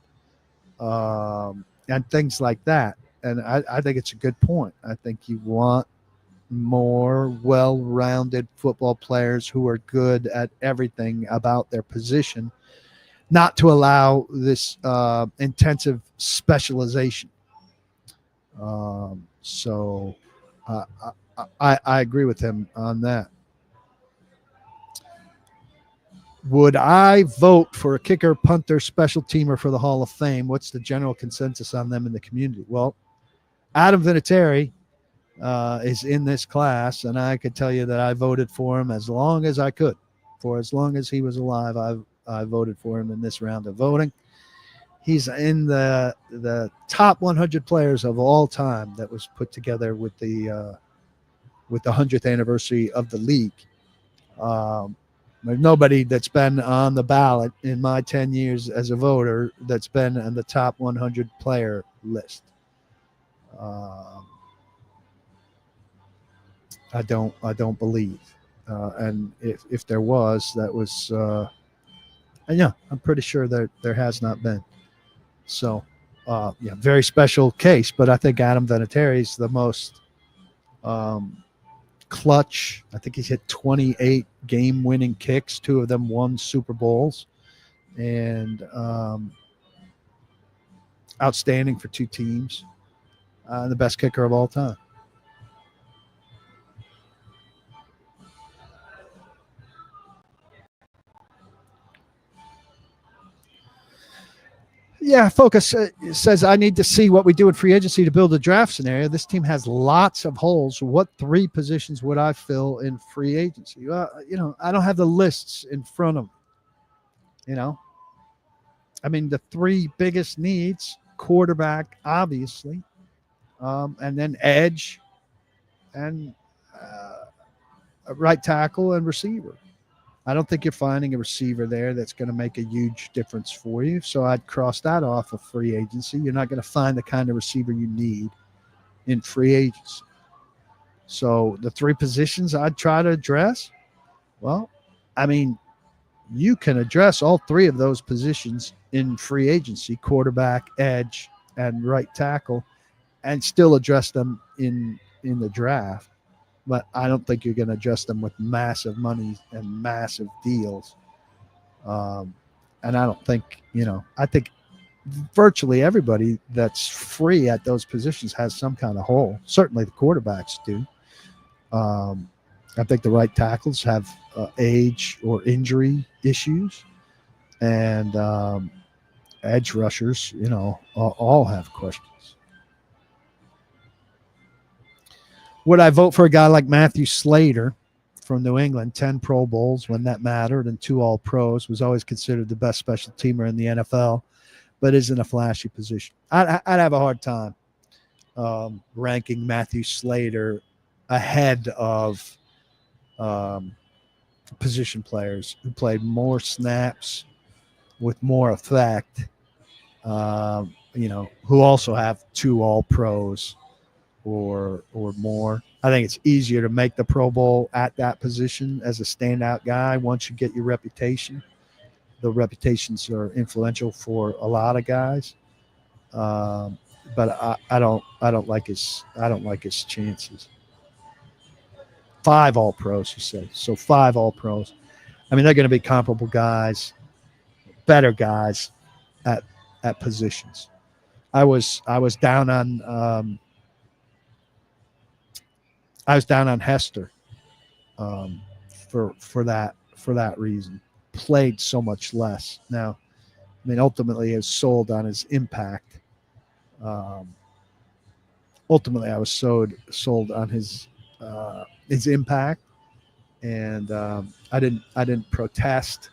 S1: and things like that. And I think it's a good point. I think you want more well-rounded football players who are good at everything about their position, not to allow this intensive specialization. So I agree with him on that. Would I vote for a kicker, punter, special teamer for the Hall of Fame? What's the general consensus on them in the community? Well, Adam Vinatieri is in this class, and I could tell you that I voted for him as long as I could. For as long as he was alive, I voted for him in this round of voting. He's in the top 100 players of all time that was put together with the 100th anniversary of the league. There's nobody that's been on the ballot in my 10 years as a voter that's been on the top 100 player list. I don't believe, and if there was, that was, and yeah, I'm pretty sure there has not been. So, very special case. But I think Adam Vinatieri is the most clutch. I think he's hit 28 game-winning kicks. 2 of them won Super Bowls, and outstanding for 2 teams. The best kicker of all time. Yeah, Focus says, I need to see what we do in free agency to build a draft scenario. This team has lots of holes. What 3 positions would I fill in free agency? I don't have the lists in front of me. I mean, the 3 biggest needs: quarterback, obviously, and then edge, and right tackle and receiver. I don't think you're finding a receiver there that's going to make a huge difference for you. So I'd cross that off of free agency. You're not going to find the kind of receiver you need in free agency. So the 3 positions I'd try to address, well, I mean, you can address all 3 of those positions in free agency: quarterback, edge, and right tackle, and still address them in the draft. But I don't think you're going to adjust them with massive money and massive deals. And I don't think, I think virtually everybody that's free at those positions has some kind of hole. Certainly the quarterbacks do. I think the right tackles have age or injury issues. And edge rushers, all have questions. Would I vote for a guy like Matthew Slater from New England? 10 Pro Bowls when that mattered and 2 All-Pros. Was always considered the best special teamer in the NFL, but isn't a flashy position. I'd have a hard time ranking Matthew Slater ahead of position players who played more snaps with more effect, who also have 2 All-Pros or more. I think it's easier to make the Pro Bowl at that position as a standout guy once you get your reputation. The reputations are influential for a lot of guys, but I don't like his chances. 5 All-Pros, you say. So 5 All-Pros. I mean, they're going to be comparable guys, better guys at positions. I was down on I was down on Hester for that reason. Played so much less. Now, I mean, ultimately, I was sold on his impact. Ultimately, I was sold on his impact, and I didn't protest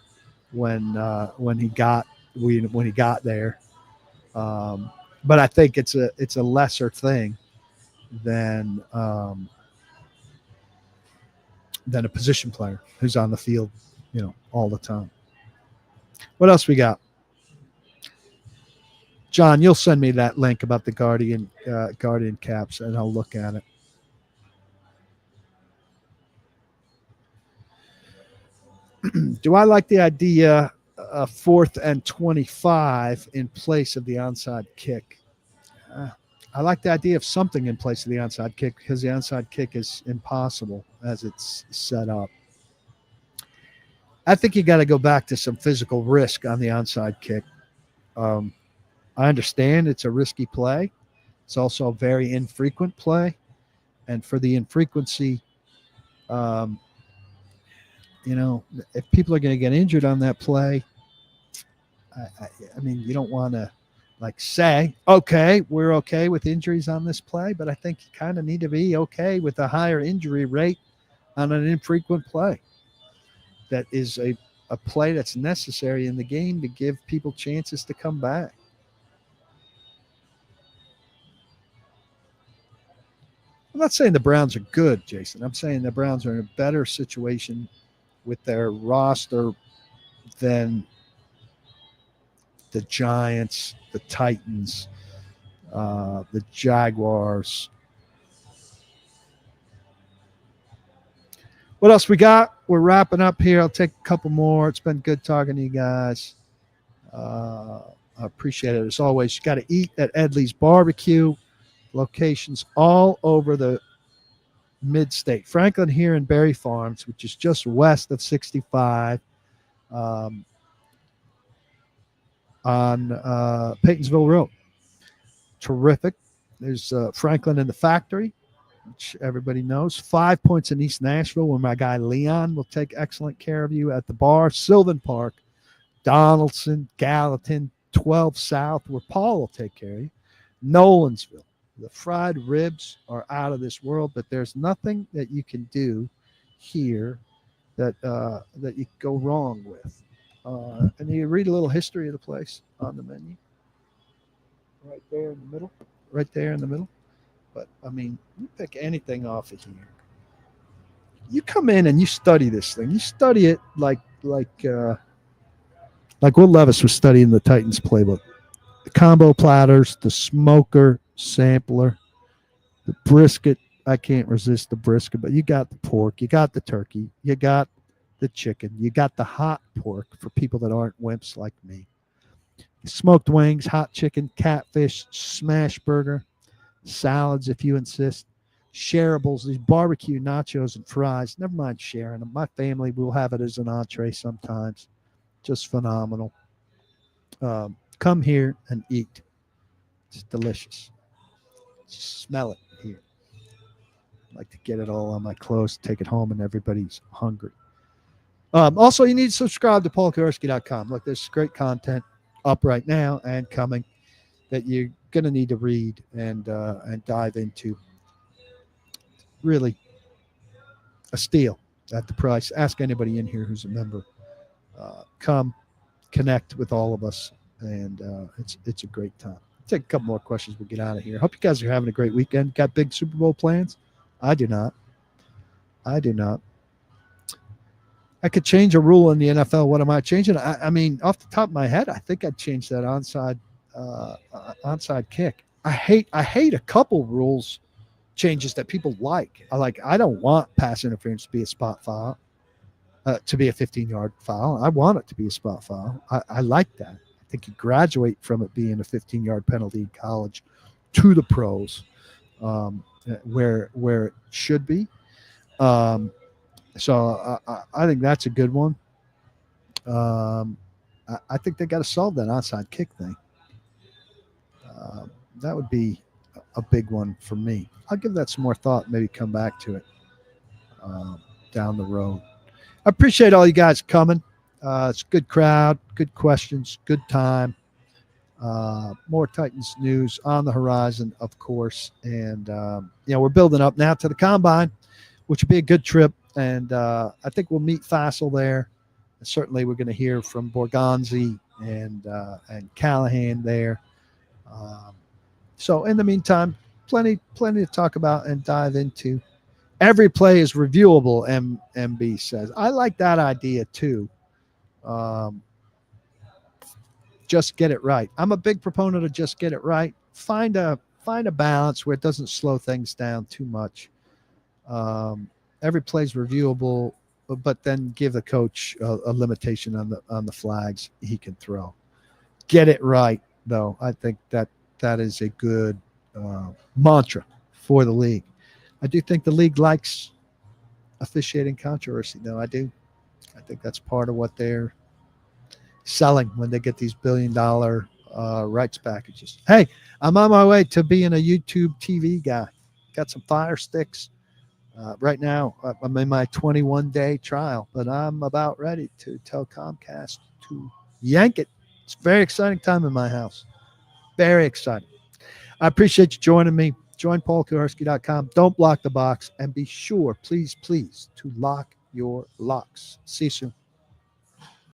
S1: when he got there. But I think it's a lesser thing than a position player who's on the field, all the time. What else we got? John, you'll send me that link about the Guardian caps, and I'll look at it. Do I like the idea of 4th and 25 in place of the onside kick? I like the idea of something in place of the onside kick because the onside kick is impossible as it's set up. I think you got to go back to some physical risk on the onside kick. I understand it's a risky play. It's also a very infrequent play. And for the infrequency, if people are going to get injured on that play, I mean, you don't want to say, okay, we're okay with injuries on this play, but I think you kind of need to be okay with a higher injury rate on an infrequent play. That is a play that's necessary in the game to give people chances to come back. I'm not saying the Browns are good, Jason. I'm saying the Browns are in a better situation with their roster than the Giants, the Titans, the Jaguars. What else we got? We're wrapping up here. I'll take a couple more. It's been good talking to you guys. I appreciate it. As always, you got to eat at EDLEY'S BBQ. Locations all over the mid-state. Franklin here in Berry Farms, which is just west of 65, on Paytonsville Road. Terrific. There's Franklin in the Factory, which everybody knows. 5 Points in East Nashville, where my guy Leon will take excellent care of you at the bar. Sylvan Park, Donaldson, Gallatin, 12 South, where Paul will take care of you. Nolansville. The fried ribs are out of this world, but there's nothing that you can do here that you go wrong with. And you read a little history of the place on the menu. Right there in the middle. But, I mean, you pick anything off of here. You come in and you study this thing. You study it like Will Levis was studying the Titans playbook. The combo platters, the smoker sampler, the brisket. I can't resist the brisket, but you got the pork, you got the turkey, you got the chicken, you got the hot pork for people that aren't wimps like me. Smoked wings, hot chicken, catfish, smash burger, salads if you insist, shareables, these barbecue nachos and fries. Never mind sharing them. My family will have it as an entree sometimes. Just phenomenal. Come here and eat. It's delicious. Smell it here. I like to get it all on my clothes, take it home, and everybody's hungry. Also, you need to subscribe to paulkuharsky.com. Look, there's great content up right now and coming that you're going to need to read and dive into. Really a steal at the price. Ask anybody in here who's a member. Come connect with all of us, and it's a great time. Take a couple more questions. We'll get out of here. Hope you guys are having a great weekend. Got big Super Bowl plans? I do not. I could change a rule in the NFL. What am I changing? I mean, off the top of my head, I think I'd change that onside kick. I hate a couple rules changes that people like. I don't want pass interference to be a spot foul, to be a 15-yard foul. I want it to be a spot foul. I like that. I think you graduate from it being a 15-yard penalty in college to the pros, where it should be. So I think that's a good one. I think they got to solve that onside kick thing. That would be a big one for me. I'll give that some more thought, maybe come back to it down the road. I appreciate all you guys coming. It's a good crowd, good questions, good time. More Titans news on the horizon, of course. And, we're building up now to the Combine, which will be a good trip. And I think we'll meet Fassel there. And certainly we're going to hear from Borgonzi and Callahan there. So in the meantime, plenty to talk about and dive into. Every play is reviewable, MB says. I like that idea too. Just get it right. I'm a big proponent of just get it right. Find a balance where it doesn't slow things down too much. Every play is reviewable, but then give the coach a limitation on the flags he can throw. Get it right, though. I think that is a good mantra for the league. I do think the league likes officiating controversy, though. I do. I think that's part of what they're selling when they get these $billion rights packages. Hey, I'm on my way to being a YouTube TV guy. Got some Fire Sticks. Right now, I'm in my 21-day trial, but I'm about ready to tell Comcast to yank it. It's a very exciting time in my house. Very exciting. I appreciate you joining me. Join PaulKuharsky.com. Don't block the box. And be sure, please, to lock your locks. See you soon.